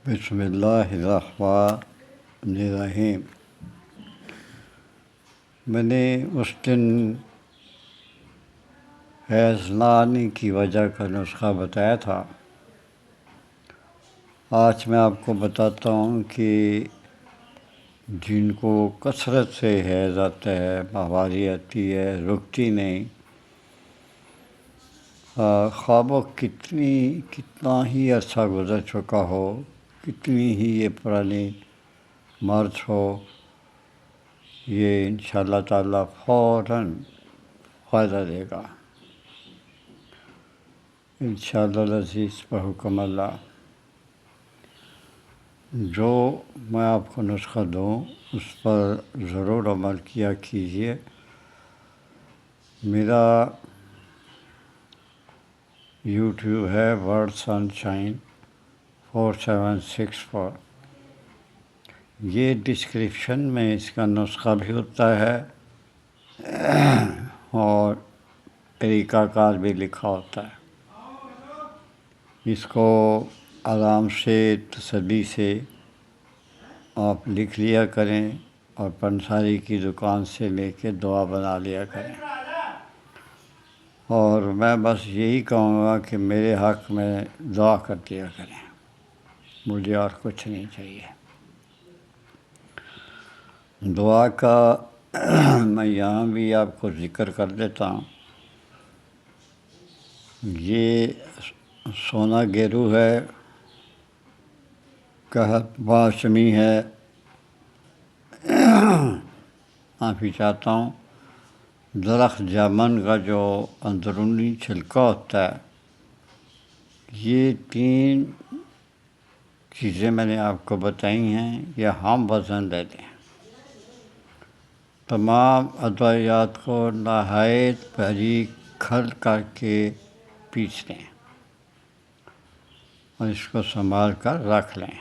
بسم اللہ الرحمن الرحیم۔ میں نے اس دن حیض نہ آنے کی وجہ کا نسخہ بتایا تھا۔ آج میں آپ کو بتاتا ہوں کہ جن کو کثرت سے حیض آتا ہے، ماہواری آتی ہے، رکتی نہیں، خواہ وہ کتنا ہی عرصہ گزر چکا ہو، کتنی ہی یہ پرانی مرض ہو، یہ انشاءاللہ تعالیٰ فوراً فائدہ دے گا انشاءاللہ العزیز بحکم اللہ۔ جو میں آپ کو نسخہ دوں اس پر ضرور عمل کیا کیجیے۔ میرا یوٹیوب ہے ورڈ سن شائن 4764۔ یہ ڈسکرپشن میں اس کا نسخہ بھی ہوتا ہے اور طریقہ کار بھی لکھا ہوتا ہے۔ اس کو آرام سے تسلی سے آپ لکھ لیا کریں اور پنساری کی دکان سے لے کے دعا بنا لیا کریں، اور میں بس یہی کہوں گا کہ میرے حق میں دعا کر دیا کریں، مجھے اور کچھ نہیں چاہیے۔ دعا کا میں یہاں بھی آپ کو ذکر کر دیتا ہوں۔ یہ سونا گیرو ہے، قحط موسمی ہے، معافی چاہتا ہوں۔ درخت جامن کا جو اندرونی چھلکا ہوتا ہے، یہ 3 چیزیں میں نے آپ کو بتائی ہیں، یہ ہم وزن لے لیں۔ تمام ادویات کو نہایت باریک کھل کر کے پیس لیں اور اس کو سنبھال کر رکھ لیں۔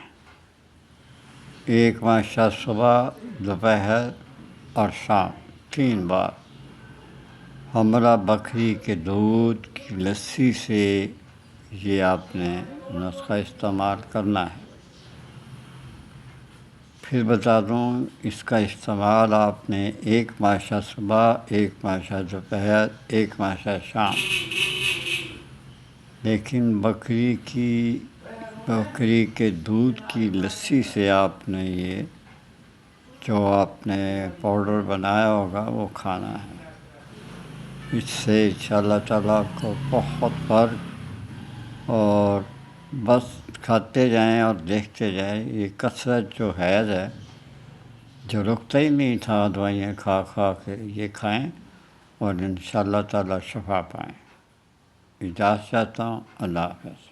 1 ماشا صبح، دوپہر اور شام 3 بار ہمراہ بکری کے دودھ کی لسی سے یہ آپ نے نسخہ استعمال کرنا ہے۔ پھر بتا دوں، اس کا استعمال آپ نے 1 ماشا صبح، 1 ماشا دوپہر، 1 ماشا شام، لیکن بکری کے دودھ کی لسی سے آپ نے یہ جو آپ نے پاؤڈر بنایا ہوگا وہ کھانا ہے۔ اس سے انشاءاللہ تعالیٰ آپ کو بہت فرق، اور بس کھاتے جائیں اور دیکھتے جائیں۔ یہ کثرت جو حیض ہے، جو رکتا ہی نہیں تھا دوائیاں کھا کھا کے، یہ کھائیں اور انشاءاللہ تعالیٰ شفا پائیں۔ اجازت چاہتا ہوں، اللہ حافظ۔